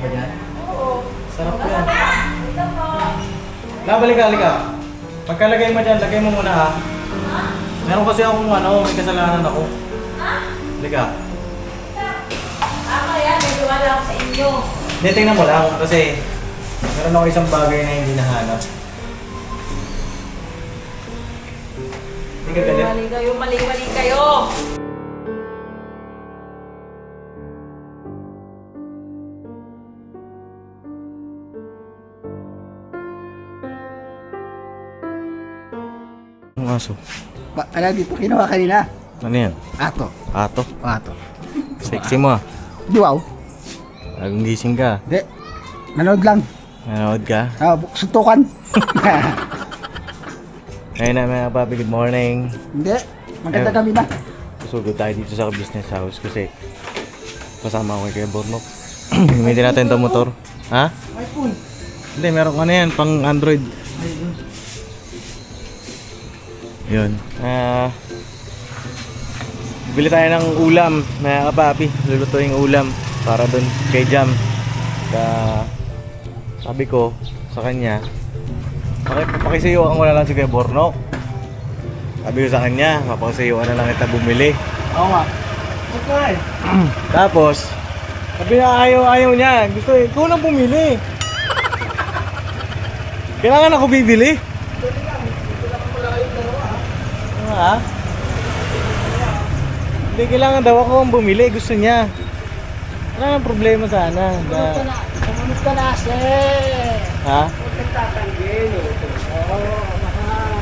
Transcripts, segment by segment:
ba yan? Oo. Sarap yan. Ito po. Balik ka. Pagkalagay mo dyan, lagay mo muna ha. Meron kasi akong may kasalanan ako. Halika. Ako yan, may duwala ako sa inyo. Hindi, tingnan mo lang kasi meron ako isang bagay na hindi nahanap. Hindi ka galit. Mali kayo. Ang aso. Ano dito kinuha kanina? Ano yan? Ato. Ato. Ato. Sexy mo ah. Wow. Bagong gising ka. Hindi. Nanood lang. Nanood ka. Suntukan. Ngayon na mga papi, good morning. Hindi. Maganda kami na. Susugod tayo dito sa business house kasi kasama ko kay Bornok. Gamitin natin itong motor. Ha? iPhone. Hindi, meron ka na yan, pang Android. Yun. Bili tayo ng ulam, mga kapapi. Lulutuin ulam para dun kay Jam. Sabi ko sa kanya, pakisayuan ko na lang si kay Bornok. Sabi ko sa kanya, papakisayuan na lang kita bumili. Oo nga. Okay. Tapos, sabi na ayaw niya. Gusto ikaw lang bumili. Kailangan ako bibili. Ha? Hindi, kailangan daw ako ang bumili. Gusto niya. Wala nang problema sana. Sumunod ka na, sir. Ha? Huwag kang tatanggil. Oo,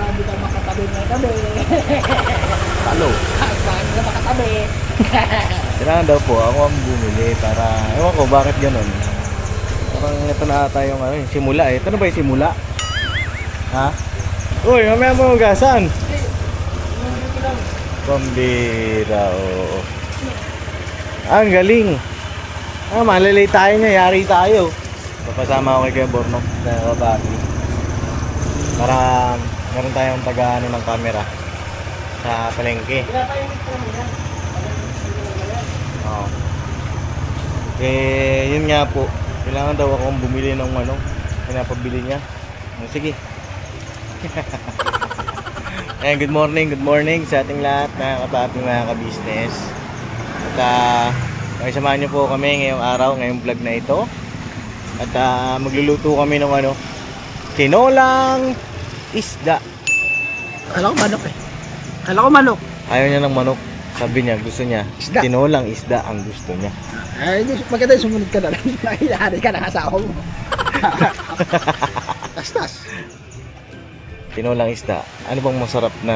hindi ka makatabi na kami. Talo. Bakit ka makatabi? Kailangan daw po ako ang bumili para... Ewan ko, bakit ganun? Parang ito na ata yung simula eh. Ito na ba yung simula? Ha? Uy, mamaya mo hugasan. Pambira, oo. Ang galing. Malalay tayo niya, yari tayo. Papasama ako kay Bornok sa kabati. Para meron tayong taga ng camera sa palengke. Oo. Yun nga po. Kailangan daw akong bumili ng pinapabili niya. Sige. Good morning sa ating lahat, mga kapaping, mga ka-business. At samahan niyo po kami ngayong araw, ngayong vlog na ito. At magluluto kami ng tinolang isda. Kala ko manok eh. Kala ko manok. Ayaw niya ng manok. Sabi niya, gusto niya Isda. tinolang isda ang gusto niya. Ay, maganda yung sumunod ka na lang. Nakihari ka na kasawa mo. Tas. Tinolang isda. Ano bang masarap na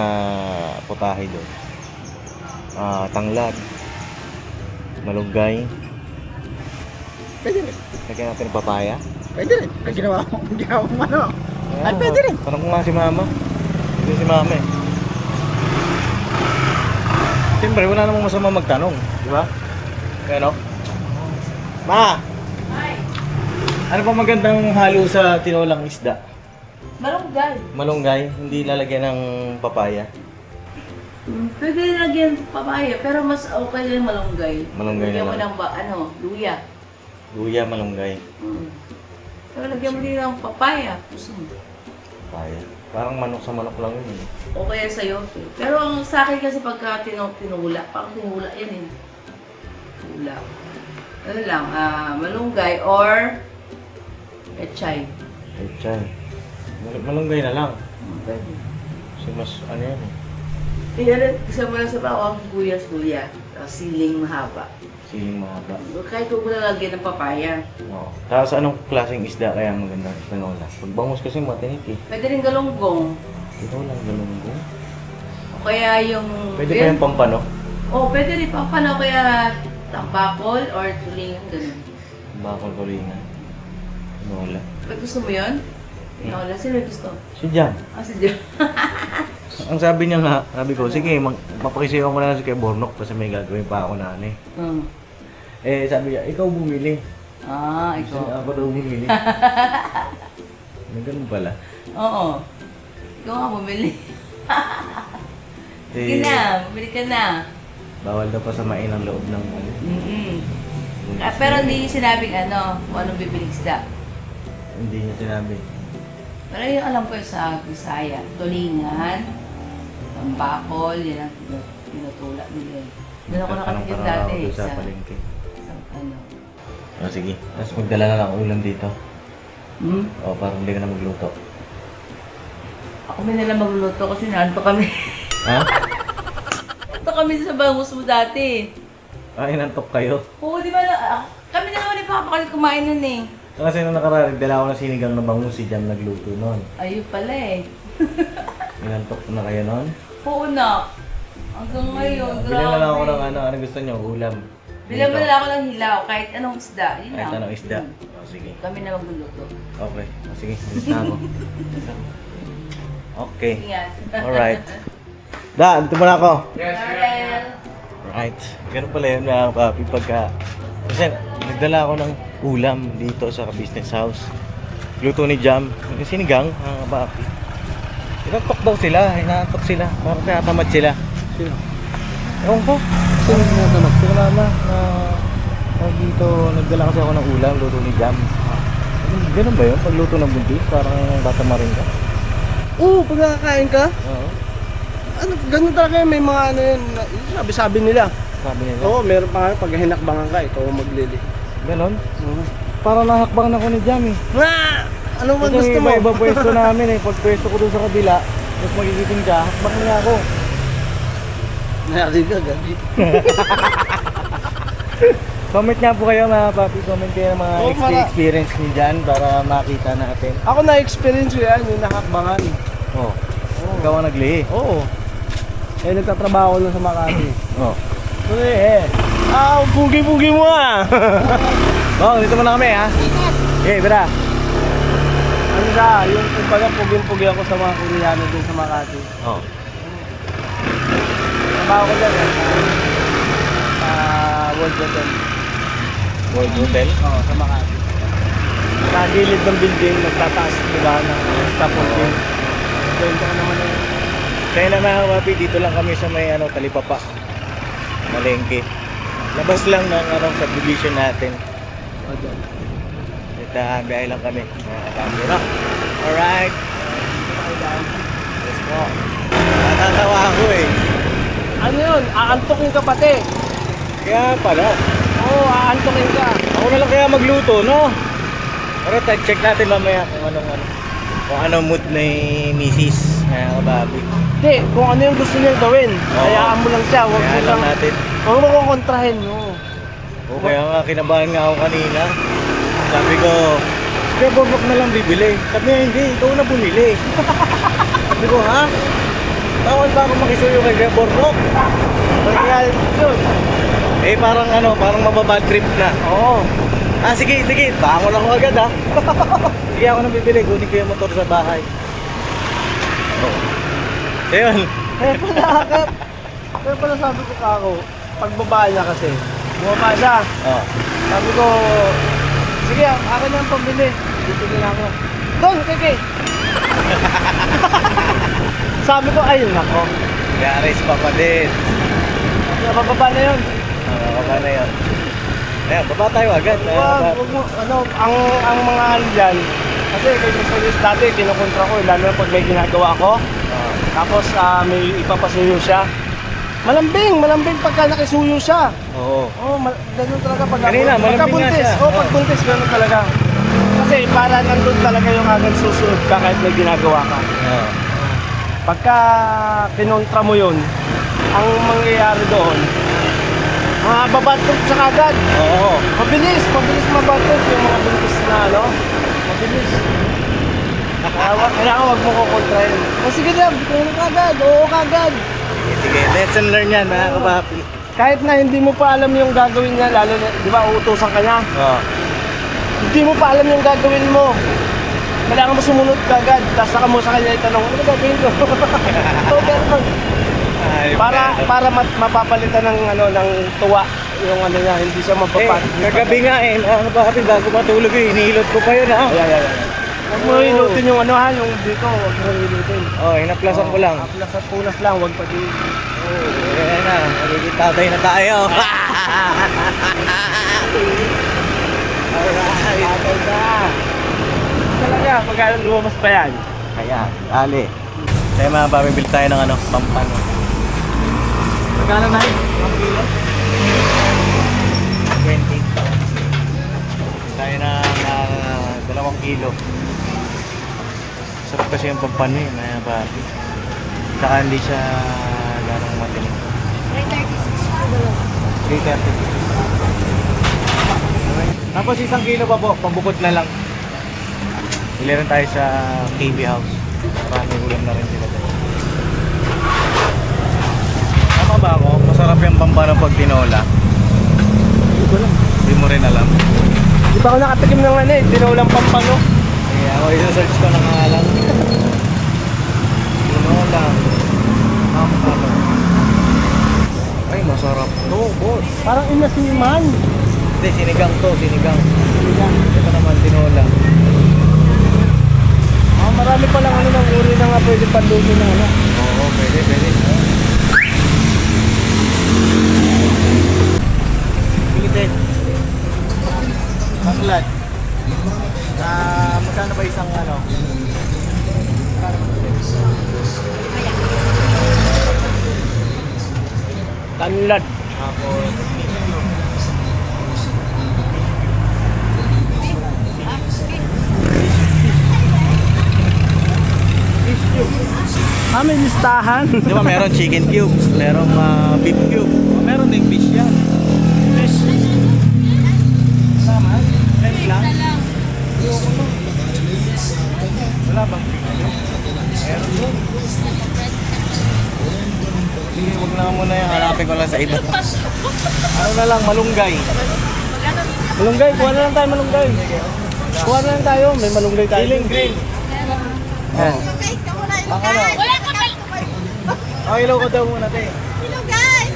putahe doon? Tanglad, malunggay. Pwede rin. Lagyan natin ng papaya. Pwede rin. Pag ginawa mo manok. Ay, pwede rin. Tanong ko nga si mama. Hindi si mama eh. Siyempre, wala namang masama magtanong. Di ba? Kaya no? Ma! Ay, Ano pa magandang halo sa tinolang isda? malunggay. Malunggay, hindi lalagyan ng papaya. Pwede lagyan papaya, pero mas okay yung malunggay. Malunggay lagyan mo na lang. ng luya. Luya, malunggay. Pero lagyan mo din ng papaya. Gusto mo. Papaya. Parang manok sa manok lang yun eh. O kaya sa'yo. Pero ang sa akin kasi pagka tinula, parang tinula yan eh. Tula. Ano lang, malunggay or pechay. Pechay. Malunggay na lang. Pwede. Kasi mas ano yan eh. Isa mo lang sa bawang luya, siling mahaba. Siling mahaba. Kahit huwag mo na lagyan ng papaya. Oo. Tapos anong klaseng isda kaya maganda tinola? Pagbangus kasi matinik eh. Pwede rin galunggong. Tinolang galunggong. O kaya yung... Pwede ba yung pampano? Pwede rin pampano kaya tampakol or tulingan, ganun. Bakal kulingan. Tinola. Pag gusto mo yun? Wala, sino yung gusto? Si Jam. Si Jam. Ang sabi niya nga, sabi ko, sige, mapakisiyaw ko na lang si kay Bornok kasi may gagawin pa ako na ano eh. Eh, sabi niya, ikaw bumili. Ikaw. Ako daw bumili. May ganun pala. Oo. Ikaw nga bumili. Sige Eh, na, bumili ka na. bawal daw pa samain ang loob ng Mm-mm. Pero hindi niya sinabing kung anong bibiling isda. Hindi niya sinabi. Pero yung alam ko yung sa Bisaya, tulingan, tambakol, yan ang tinutulak nila. Doon ako nakatikim dati sa palengke. sa Sige. Tapos magdala na lang ulam dito. O, parang hindi ka na magluto. Ako may nila magluluto kasi naanto kami. Ha? Naanto kami sa bangus mo dati. Inantok kayo. Oo, di ba kami na naman ni Papa kasi kumain nun eh. Kasi nung nakaraan, dala ko ng sinigang na bangus, si Jam nagluto nun. Ayun pala eh. Inantok na kayo nun? Oo na. Hanggang ngayon, Bilang na lang ako ng ano gusto nyo, ulam. Bilang mo lang ako ng hilaw, kahit anong isda. Yun Kahit lang. anong isda. O, sige. Kami na magluluto. Okay. O, sige, alis na ako. Okay. Ingat. Alright. Dito muna ako. Darrell. Right. Ganun pala yun mga papi pagka... Kasi nagdala ako ng ulam dito sa business house. Luto ni Jam. Yung sinigang, mga papi. Inantok daw sila. Inantok sila. Parang tinatamad sila. Sino? Ewan ko. Sino tinatamad? Wala na. Dito, nagdala kasi ako ng ulam. Luto ni Jam. Ganun ba yun? Pagluto ng buntis? Parang bata marin ka? Oo, pag nakakain ka, Oo. ano, ganun talaga yun, may mga ano yun, sabi nila. Sabi nila. Oo, meron pa nga, pag hinakbangan ka, ikaw ang maglili. Ganon? Parang nahakbang na ko ni Jam eh. Ano ba Kasi gusto mo? iba pwesto namin eh. Pag pwesto ko doon sa kabila, tapos magigiting ka, hakbang niya ako. Narinig ka, gabi. Comment nga po kayo mga papi, comment kayo ng mga Oo, para- experience niyo dyan para makita natin. Ako na-experience ko yan, yung nakakbangan. Oh, ikaw ang naglihi. Oo. Eh, nagtatrabaho lang sa Makati. Oh. So eh, pugi-pugi mo ah. Oh, dito muna kami ha. Okay, bira. Ano siya, yung kumbaga pugi-pugi ako sa mga Koreano dun sa Makati. Oh. Trabaho ko dyan World Hotel. World Hotel. Oo, sa Makati. Sa gilid ng building, nagtataas, diba, ng scaffolding. Kwento ko naman yun. Kaya na mga papi, dito lang kami sa may Talipapa. Malengke. Labas lang ng subdivision natin. O, dyan. Biyahe lang kami. Mga kamera. Alright. Let's go. Natatawa ako eh. Ano yun? Aantokin ka pati. Kaya pala. Oo, aantokin ka. Ako na lang kaya magluto, no? Pero check natin mamaya kung anong mood ni Mrs. Mga kababi. Hindi, kung ano yung gusto niya gawin. Hayaan mo lang siya. Huwag mo Kaya lang lang. natin. Huwag mo kong kontrahin, no. O kaya nga, kinabahan nga ako kanina. Sabi ko, kaya Bornok na lang bibili. Sabi niya, hindi, ikaw na bumili. Sabi ko, ha? Bawal ba ako makisuyo kay Kuya Bornok? Kaya yun. Eh parang parang mababad trip na. Oo. Sige, bangon ako agad ha. Sige ako nang bibili, kunin ko yung motor sa bahay. Oh. Ayun. Kaya pala sabi ko kako, pagbaba niya kasi, bumaba siya. Oh. Sabi ko, sige, akin na ang pambili. Bibili na ako. Doon, kiki. Sabi ko, ayun nako. Garis pa pa din. Nabababa na yun. Baba na yun. Ayan, baba tayo agad. Wag mo, ang mga ano dyan, kasi kay Mr. dati, kinukontra ko, lalo na pag may ginagawa ako. Tapos may ipapasuyo siya. Malambing pagka nakisuyo siya. Oo. Oo, ganun talaga pag Kanina, malambing nga siya. Oo, pag buntis, ganun talaga. Kasi para nandun talaga yung agad susunod ka kahit may ginagawa ka. Oo. Pagka kinontra mo yun, ang mangyayari doon, mababatot sa kagad. Oo. Mabilis mabatot yung mga buntis na mabilis. Kailangan wag mo kukontrahin. O sige na, bigyan mo kagad, oo kagad. Sige, lesson learn yan mga kapapi. Kahit na hindi mo pa alam yung gagawin niya, lalo na, di ba, uutusan ka niya. Oo. Hindi mo pa alam yung gagawin mo. Kailangan mo sumunod kagad, tapos saka mo sa kanya itanong, ano gagawin ko? So, ganun. Para mapapalitan ng ng tuwa yung niya, hindi siya mapapat. Kagabi nga mga kapapi, bago matulog hinihilot ko pa yun ha. Ay. Huwag mo hilutin yung yung dito, huwag mo hilutin. Oh, hinaplasan ko lang. Aplas at pulas lang, huwag pa din. Ayan na, magiging tatay na tayo. Alright. Okay na. Talaga, magkano lumabas pa yan? Kaya, ali. Kaya mga pamibili tayo ng ano, pampano. Magkano na yun? 1 kilo? 20. Tayo ng 2 kilo. Sarap kasi yung pampano eh, mga papi. Saka hindi siya ganong matinig. 330. Tapos 1 kilo pa po, pambukod na lang. Bili rin tayo sa KB House. Para may ulam na rin sila tayo. Tama ba ako? Masarap yung pampano pag tinola. Hindi ko lang. Hindi mo rin alam. Di ba ako nakatikim ng ano eh, tinulang pampano? Kaya ako isa-search ko ng alam. Tinola. Pampano. Ay, masarap to, boss. Parang inasiman. Hindi, sinigang to, sinigang. Ito naman, tinola. Marami pa lang ano ng uri na nga pwede panluto ng ano. Oo, pwede. Pilitin. Baklat. Magkano ba isang ano? Tanlad. Tapos, May listahan. di ba meron chicken cubes, merong beef cube, meron ding fish yan. Fish. Tama? Fish lang? Wala bang fish cube? Meron yun. Sige, huwag na muna yan. Hanapin ko lang sa iba. Ano na lang, malunggay. Malunggay, kuha na lang tayo malunggay. Kuha na lang tayo, may malunggay tayo. Feeling green. Yan. Pang ano? Oh, ilaw ko daw muna, te. Hello guys!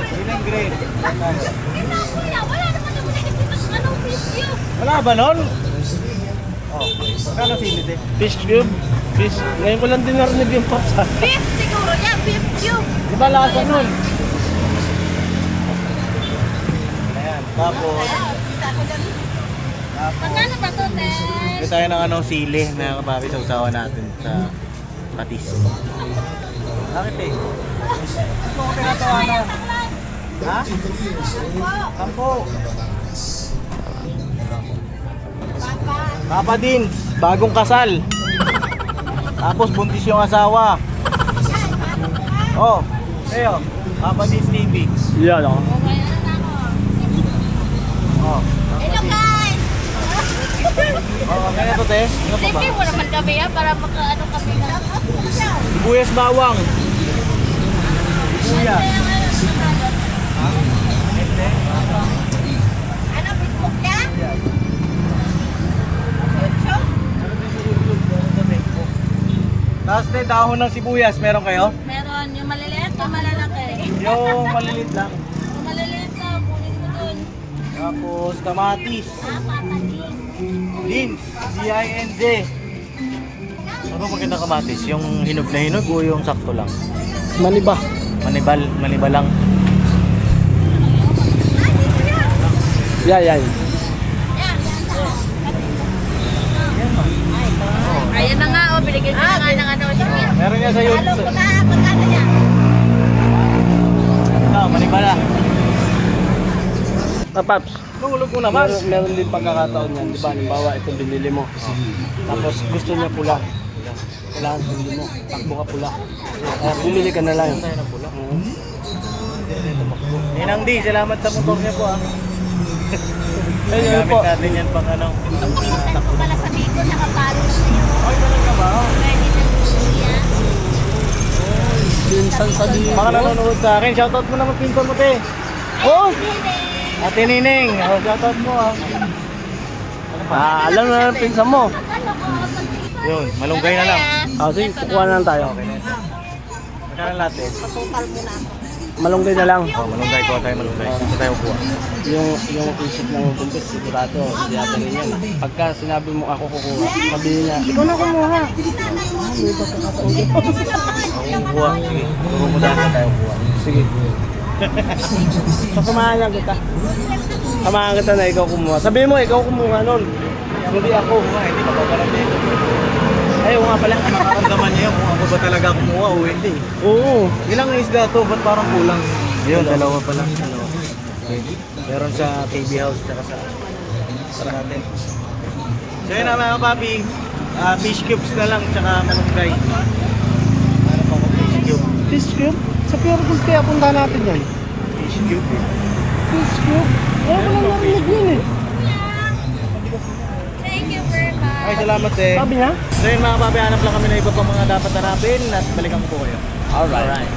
Feeling green. Wala naman naman anong video. Wala ba nun? Oh, magkano sili, te? Fish cube. Fish. Ngayon ko lang din narinig yung papsa. Beef siguro yan, beef cube. Di ba lasa nun? Ayan, tapos... Magkano ba to, Ted? Ito tayo ng ano, sili na kapapi sa usawa natin sa patis. Bakit eh? Ito ko pinatawanan. Ha? Kampo. Papa din, bagong kasal. Tapos buntis yung asawa. Oh, eyo, Papa din TV. Yan ako. Oh, Hello guys! oh, kaya to te. Ano pa ba? Siyempre mo naman kami para makaano kami na. Sibuyas bawang. Sibuya. Ano, Facebook niya? YouTube? Tapos te, dahon ng sibuyas, meron kayo? Meron yung maliliit o malalaki? Yung malilit lang. Yung maliliit na, kunin mo dun. Tapos kamatis. Papatin. Beans. D-I-N-Z. Ano maganda kamatis? Yung hinog na hinog o yung sakto lang? Maniba. Manibal lang. Yan. Ayan na nga, binigyan ko na nga ng ano. Meron niya sa YouTube. Halo ko na, pagkano niya? Manibal lang. Paps. Nahulog mo naman. Meron din pagkakataon yan, di ba? Halimbawa, ito binili mo. Tapos gusto niya pula. Kailangan sundi mo. Takbo ka pula. Kaya bumili ka na lang. Tayo ng pula. Ninang D, salamat sa motor niya po ah. Ayun Gamit po. natin yan pang ano. Minsan ko pala sa Bicol, nakapalo na sa'yo. Ay, talaga ba? Pwede na siya. Pinsan sa dito. Mga nanonood sa akin, shoutout mo naman pinsan mo te. Oh! Ate Nining, oh, shoutout mo ah. Alam na ng pinsan mo. Yun, malunggay na lang. Sige, kukuha na lang tayo. Okay na. Magkano natin? Malunggay na lang. Oh, malunggay ko tayo malunggay. Ito tayo kuha. Yung isip ng kumpis, sigurado, hindi ata rin yan. Pagka sinabi mo ako kukuha, sabihin niya, ikaw na kumuha. Ako kuha. Sige, turo mo dahil tayo kuha. Sige. Sasamahan lang kita. Samahan kita na ikaw kumuha. Sabihin mo, ikaw kumuha nun. Hindi ako. Hindi ka pa parang dito. Ay, oo nga pala. Makaramdaman niya kung ako ba talaga kumuha o hindi. Oo. Ilang isda to? Ba't parang kulang? Yun, dalawa pa lang. Dalawa. Okay. Meron sa KB House tsaka sa natin. So yun na mga papi. Fish cubes na lang tsaka malunggay. Ano pa ko fish cube? Fish cube? Sa Pure Gold kaya punta natin yan. Fish cube eh. Fish cube? Eh, wala narinig yun eh. Thank you very much. Ay, salamat eh. Sabi niya? So yun mga papi, hanap lang kami na iba pang mga dapat harapin at balikan ko kayo. Alright.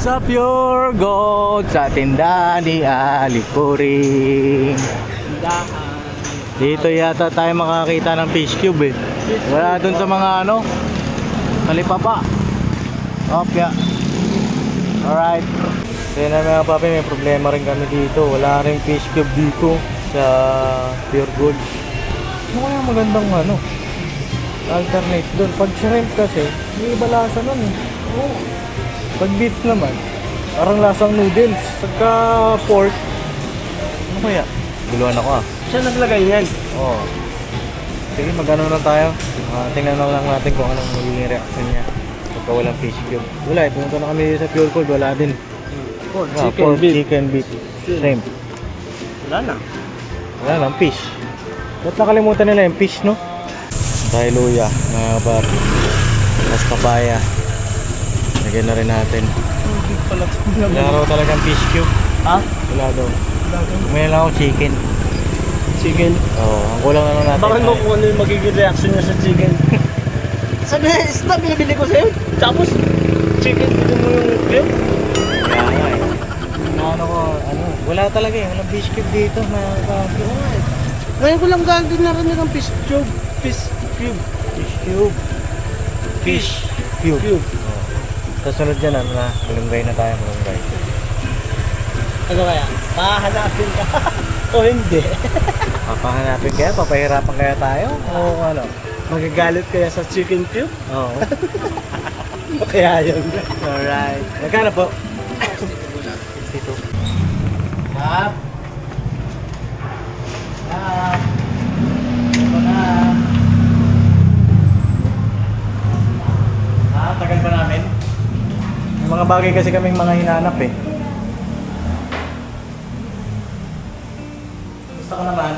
Sa Pure Gold, sa tindahan ni Alipuring. Dito yata tayo makakita ng fish cube eh. Wala dun sa mga ano, talipapa. Opya. Alright. So yun na mga papi, may problema rin kami dito. Wala rin fish cube dito sa Pure Gold. Ano kaya magandang ano? Alternate dun. Pag shrimp kasi, may iba lasa nun eh. Pag beef naman, parang lasang noodles. Pagka pork, ano kaya? Guluhan ako ah. Siya naglagay niyan. Oo. Sige, magano lang tayo. Tingnan na lang natin kung anong magiging reaction niya. Pagka walang fish cube. Wala eh, pumunta na kami sa Pure Gold, wala din. Pork, Pork, chicken, beef, shrimp. Wala na. Wala lang, fish. Ba't nakalimutan nila yung fish, no? Tayo luya, mga papi. Mas papaya. Lagyan na rin natin. Wala raw talagang fish cube. Ha? Wala daw. Kumain lang ako chicken. Chicken. Oo, ang kulang na lang natin. Bakit mo kung ano yung magiging reaction niya sa chicken? Sabi na, isda binibili ko sa'yo. Tapos, chicken, bili mo yung cube. Kaya nga eh. Ano ko, wala talaga eh. Walang fish cube dito, mga papi. Ngayon ko lang gagawin narinig ang fish cube. Fish cube. Fish cube. Fish cube. Cube. Sa sunod dyan, ano na, malunggay na tayo, malunggay. Ano kaya? Pahanapin ka. O hindi. Papahanapin kaya? Papahirapan kaya tayo? O ano? Magagalit kaya sa chicken cube? Oo. O kaya yun. Alright. Magkano po? 62. Stop. Stop. Ito na. Tagal pa namin. May mga bagay kasi kaming mga hinanap eh. Gusto ko naman.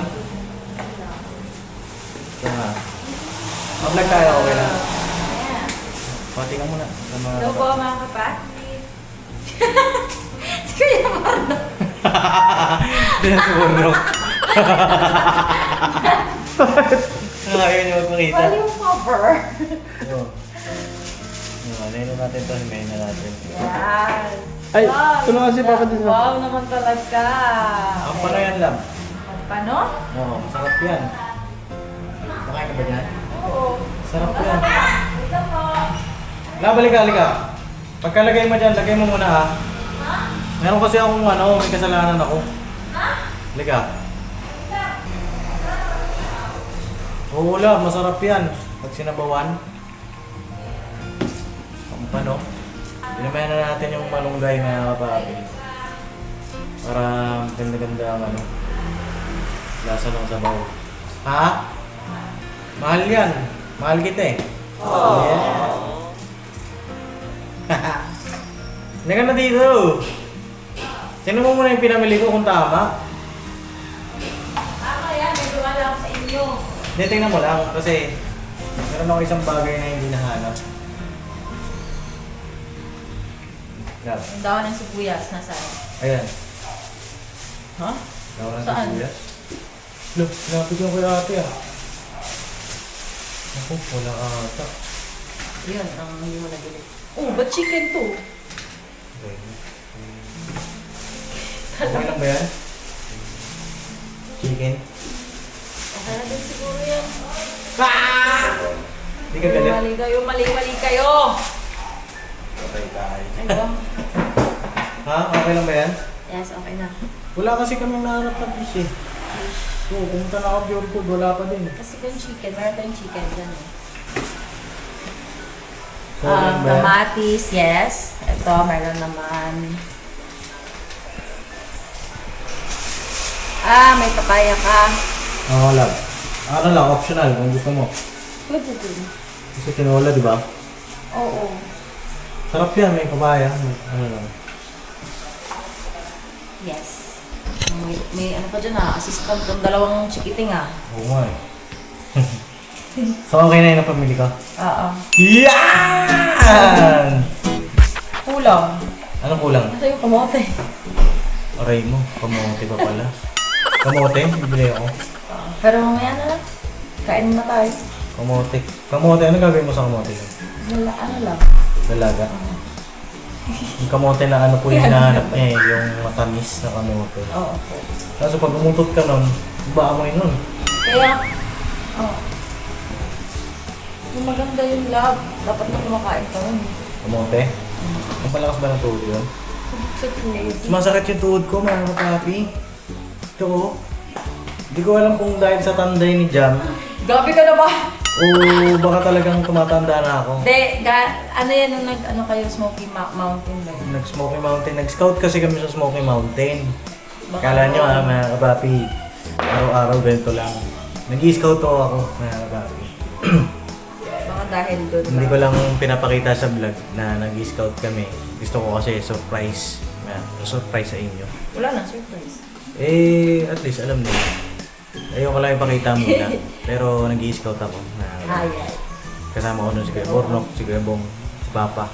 Ito na. Mag-vlog tayo, okay na. Pati ka muna. Sa mga... Hello po mga kapatid. Si Kuya Marno. Sinasuro. Ayaw niyo magpakita. Volume cover. Ito. Ano natin ito, himayin na natin. Yes. Ay, Wow, tulungan si Papa dito. Wow naman talaga. Ang pala yan lang. Paano? Oo, masarap yan. Makain ka ba dyan? Oo. Sarap yan. Ito po. Balik ka. Pagkalagay mo dyan, lagay mo muna ha. Meron kasi akong may kasalanan ako. Halika. Oo, wala, masarap yan. Pag sinabawan. Ang pano. Pinamayan na natin yung malunggay na papi. Para ganda-ganda ang lasa ng sabaw. Ha? Mahal yan. Mahal kita eh. Oh. Yeah. Hindi ka na dito. Tingnan mo muna yung pinamili ko kung tama. Tama yan. Medyo wala ako sa inyo. Hindi, tingnan mo lang kasi meron ako isang bagay na hindi nahanap. Yan. Ang dawa ng sibuyas. Nasaan? Ayan. Ha? Dawa ng Saan? sibuyas. Look, lapit yung kay ate ah. Ako, wala ata. Yun, ang hindi mo nabili. Oh, ba't chicken to? Okay lang ba yan? Chicken? Okay na din siguro yan. Hindi ka galit? Mali kayo. Okay tayo. Ay, ba? Ha? Okay lang ba yan? Yes, okay na. Wala kasi kami nahanap na fish eh. So, pumunta na ako Pure Gold, wala pa din. Kasi kung chicken, meron tayong chicken dyan eh. So, okay lang ba yan? Kamatis, yes. Ito, meron naman May papaya ka. Oo, lab. Ano lang, optional kung gusto mo. Pwede din. Kasi tinola, di ba? Oo. Sarap yan, may papaya. Ano lang. Yes. May ano pa dyan assistant ng dalawang chikiting Oo nga eh. So okay na yun ang pamili ka? Oo. Yan! Kulang. Anong kulang? Ito yung kamote. Aray mo, kamote pa pala. Kamote? Bibili ako. Pero mamaya na lang. Kain na tayo. Kamote. Kamote, ano gagawin mo sa kamote? Wala, ano lang. Dalaga. Yung kamote na ano po yung hinahanap niya eh, yung matamis na kamote. Oo. Kaso pag umutot ka nun, baamoy nun. Kaya, yung maganda yung lab. Dapat na kumakain ka nun. Kamote? Ang palakas ba ng tuhod yun? Sa food. Sumasakit yung tuhod ko, mga kapapi. Ito ko. Hindi ko alam kung dahil sa tanday ni Jam Gabi ka na ba? o baka talagang tumatanda na ako. Hindi, ano yan nung nag-ano kayo, Smoky Mountain ba yun? Nag-Smoky Mountain. Nag-scout kasi kami sa Smoky Mountain. Baka- Kala nyo mga kapapi, araw-araw ganito lang. Nag-i-scout ako, mga kapapi. Baka dahil doon. Hindi ko lang pinapakita sa vlog na nag-i-scout kami. Gusto ko kasi surprise. Surprise sa inyo. Wala na, surprise. At least alam nyo. Ayoko lang ipakita muna. Pero nag-i-scout ako. Ay. Kasama ko nun si Kuya Bornok, si Kuya Bong, si Papa.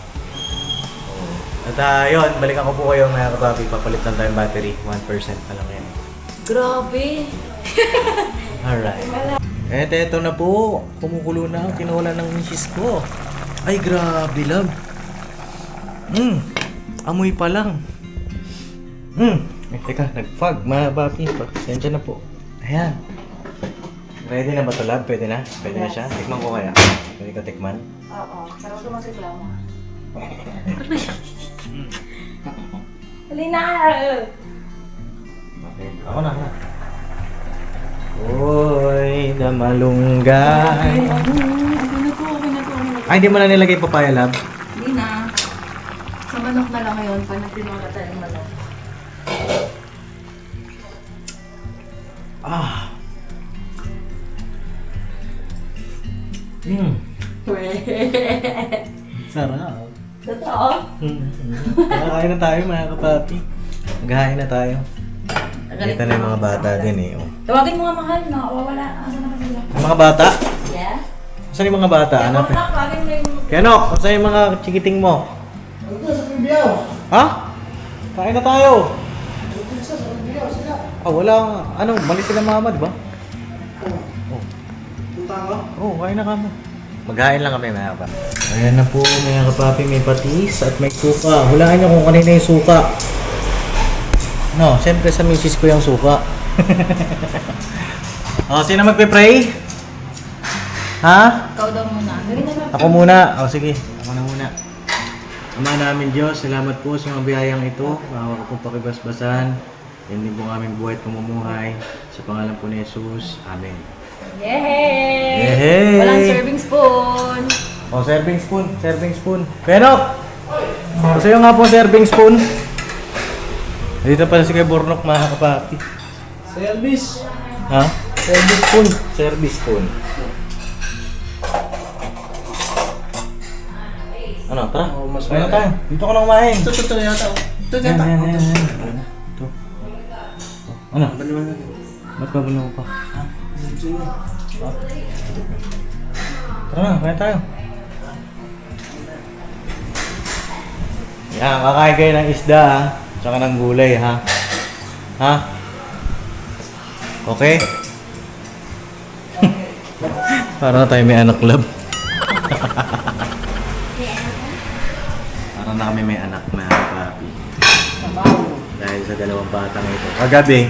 At yun, balikan ko po kayo mga kapapi. Papalit lang tayong battery. 1% pa lang yan. Grabe. Alright. Eto na po. Kumukulo na ang tinola ng misis ko. Ay, grabe love. Amoy pa lang. Teka, nag-fog mga papi. Pasensya na po. Ayan. Ready na ba ito love? Pwede na? Pwede na siya? Tikman ko kaya. Pwede ka tikman? Oo. Pero sumasik lang. Hali na! Okay. Ako na. Uy, na malunggay. Ay, hindi mo na nilagay papaya love? Hindi na. Sa manok na lang ngayon, pag nagtinola tayo ng manok. Sarap. Totoo? Kakain na tayo mga kapapi. Maghahain na tayo. Dito na yung mga bata din eh. Oh. Tawagin mo nga mahal, nakawawala. Asan naman sila? Yung mga bata? Yeah? Saan yung mga bata? Hanap eh. Tawagin mo yung... Kenok, saan yung mga chikiting mo? Ito, sa Bibiyaw. Ha? Kain na tayo. Ito sa Bibiyaw sila. Wala nga. Ano, mali sila mama, di ba? Punta ko. Kain na kami. Maghain lang kami mga kapapi. Ayan na po mga kapapi, may patis at may suka. Hulaan nyo kung kanina yung suka. No, siyempre sa misis ko yung suka. Sino magpe-pray? Ha? Ikaw daw muna. Gawin na lang. Ako muna. Sige. Ako na muna. Ama namin Diyos, salamat po sa mga biyayang ito. Maawa ko po pakibasbasan. Yan din po aming buhay at pamumuhay. Sa pangalan po ni Jesus. Amen. Yay! Yay! Walang serving spoon. Serving spoon. Serving spoon. Penok! Gusto nyo nga po serving spoon? Dito pala si Kuya Bornok mga kapapi. Service. Ha? Service spoon. Service spoon. Ano? Tara. Mas Kaya na tayo. Dito ka na kumain. Ito yata. Ito Yan, yata. yan, yan, yan. Ito. Ano? Baliwan na. Ba't babalo ko pa? Tara na, kaya tayo. Yan, kakain kayo ng isda ha. Tsaka ng gulay ha. Ha? Okay? Para na tayo may anak club. Para na kami may anak na papi. Dahil sa dalawang batang ito. Kagabi,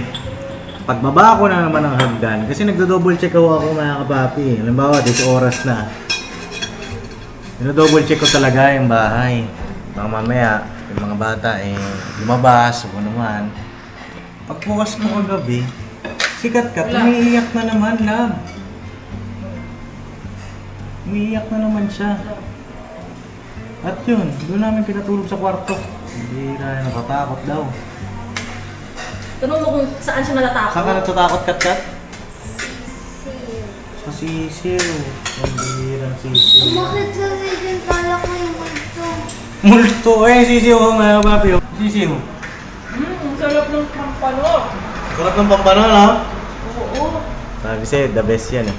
pagbaba ko na naman ng hagdan, kasi nagdo-double check ako mga kapapi. Halimbawa, dito oras na. Dino-double check ko talaga yung bahay. Baka mamaya, yung mga bata lumabas o naman. Pagbukas ko kagabi, sikat ka, umiiyak na naman, love. Umiiyak na naman siya. At yun, doon namin pinatulog sa kwarto. Hindi na, nakatakot daw. Tanong mo kung saan siya natatakot. Saan ka natatakot, Kat-Kat? Sa sisiw. Ang bihirang sisiw. Bakit sa season kala ko yung multo? Multo eh, sisiw ko mga papi. Sisiw. Ang sarap ng pampano. Sarap ng pampano, no? Oo. Sabi sa'yo, the best yan eh.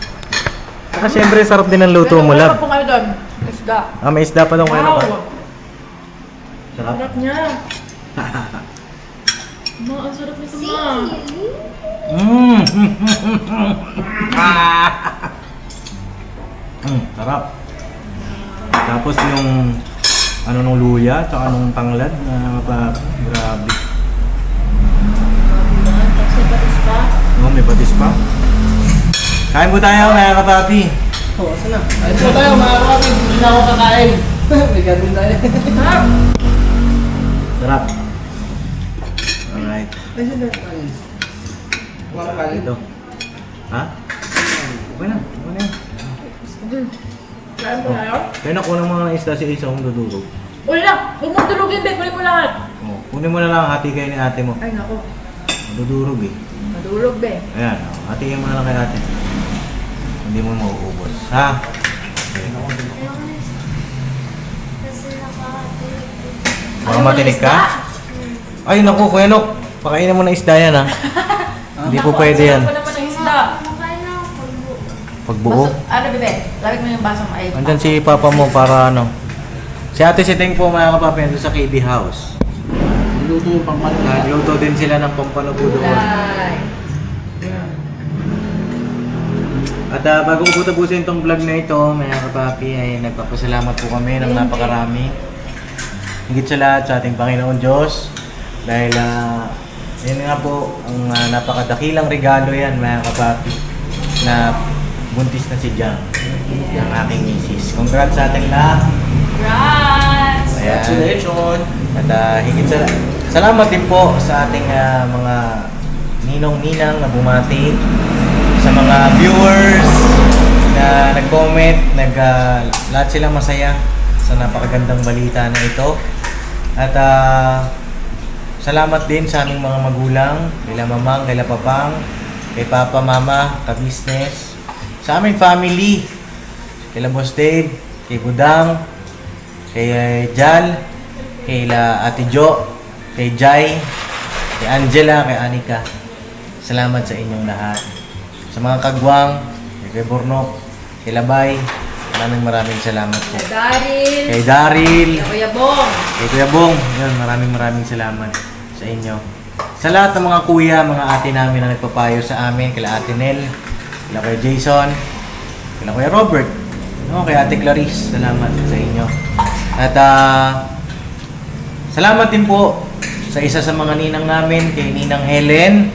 Saka syempre, sarap din ang luto mo, Ano lab. po kayo doon? Isda. Ah, may isda pa daw kayo na pa. Wow. Sarap. Sarap niya. Ma, ang sarap nito, ma. Mmm! Sarap. Tapos yung ano nung luya, tsaka nung tanglad na grabe. Tapos may patis pa. Oh, may patis pa. Kain po tayo mga kapapi. Oo, saan na? Ayun po tayo mga kapatid. Hindi na ako kakain. May gagawin tayo. Sarap. Sarap. Alright. Ay, saan na tayo? Kumakain. Dito. Ha? Okay na. Okay na yan. Kain po tayo. Kaya nakuha mo ng isda si Isa kung dudurog. Uli lang. Huwag mong tulugin, Bek. Kunin mo lahat. Oh, kunin mo na lang, hati kayo ni ate mo. Ay, naku. Dudurog eh. Madulog, Bek. Ayan, oh, hatiin mo na lang kay ate. Hindi mo mauubos. Ha? Okay. Kasi nakakatulog. Baka matinig ka? Ay, naku, Kuya Nok. Pakainin mo ng isda yan, ha? Hindi po pwede yan. Ako naman ng isda. Kumakain na ako pagbuo. Pagbuo. Ano, Bebe? Lamig mo yung baso mo. Ay, Andyan si Papa mo para ano. Si Ate si Teng po mga kapapi, nandun sa KB House. Luto yung pampano. Nagluto din sila ng pampano po doon. Gulay. At bago ko po tapusin itong vlog na ito, mga kapapi, ay nagpapasalamat po kami ng napakarami. Higit sa lahat sa ating Panginoon Diyos. Dahil yun nga po, ang napakadakilang regalo yan, mga kapapi, na buntis na si Jang, ang aking misis. Congrats sa ating lahat. Congrats! Ayan. Congratulations! At higit sa salamat din po sa ating mga ninong-ninang na bumati, sa mga viewers na nag-comment, lahat sila masaya sa napakagandang balita na ito. At salamat din sa aming mga magulang, kila mamang, kila papang, kay papa, mama, ka-business, sa aming family, kila Boss Dave, kay Budang, kay Jal, kay Ate Jo, kay Jai, kay Angela, kay Anika. Salamat sa inyong lahat. Sa mga kagwang, kay Bornok, kay Labay, maraming salamat po. Kay Daryl. Kay Daryl, Kay Kuya Bong. kay Kuya Bong, yun, maraming salamat sa inyo. Sa lahat ng mga kuya, mga ate namin na nagpapayo sa amin, kila Ate Nel, kila Kuya Jason, kila Kuya Robert, no, kay Ate Clarice, salamat sa inyo. At salamat din po sa isa sa mga ninang namin, kay Ninang Helen.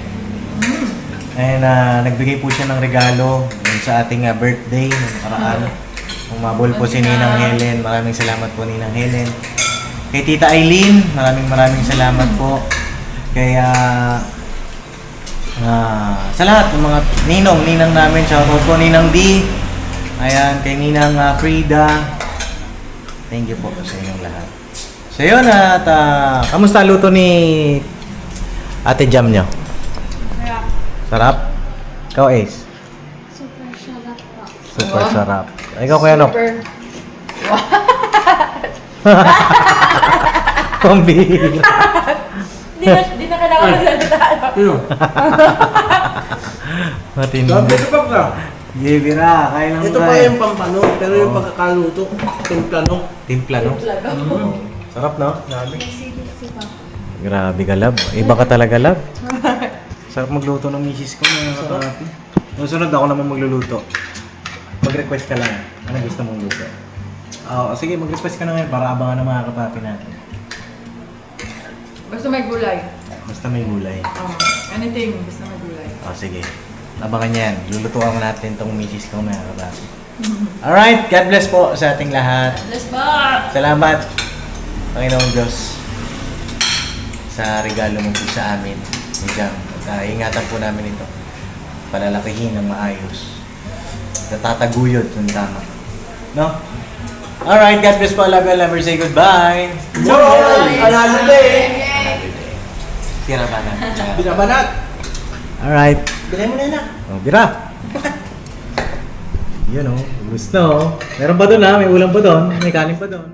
And nagbigay po siya ng regalo sa ating birthday ng nakaraan. Umabol po si Ninang Helen. Maraming salamat po, Ninang Helen. Kay Tita Eileen, maraming salamat po. Kaya sa lahat ng mga ninang namin, shoutout po Ninang D. Ayan, kay Ninang Frida. Thank you po sa inyong lahat. So yun, at kamusta luto ni Ate Jam nyo? Sarap? Ikaw, Ace? Super sarap po. Super sarap. Ikaw, Kuya Nok? Super. Pambihira. Di na kailangan magsalita. Matindi. Sabi ito pa ka. Gibira, kaya lang Ito pa yung pampano, pero yung pagkakaluto, timplano. Timpla, no? Sarap, no? Sisi pa. Grabe ka, Lab. Iba ka talaga, Lab. Sarap magluto ng misis ko, mga kapatid. Susunod ako naman magluluto. Mag-request ka lang. Ano gusto mong luto? Sige, mag-request ka na ngayon para abangan ng mga kapatid natin. Basta may gulay. Basta may gulay. Anything. Basta may gulay. Sige. Abangan niyan. Lulutuan natin tong misis ko, mga kapatid. Alright, God bless po sa ating lahat. Let's bar! Salamat, Panginoong Diyos, sa regalo mo po sa amin. Jam. Ingatan po namin ito. Palalakihin ng maayos. Natataguyod kung tama. No? Alright, God bless po. Love you, love you. Say goodbye. Tomorrow, another day. Tirabanat. Binabanat. Alright. Bilhin mo na na. Oh, bira. Yun oh, gusto oh. Meron pa doon ha, may ulam pa doon, may kanin pa doon.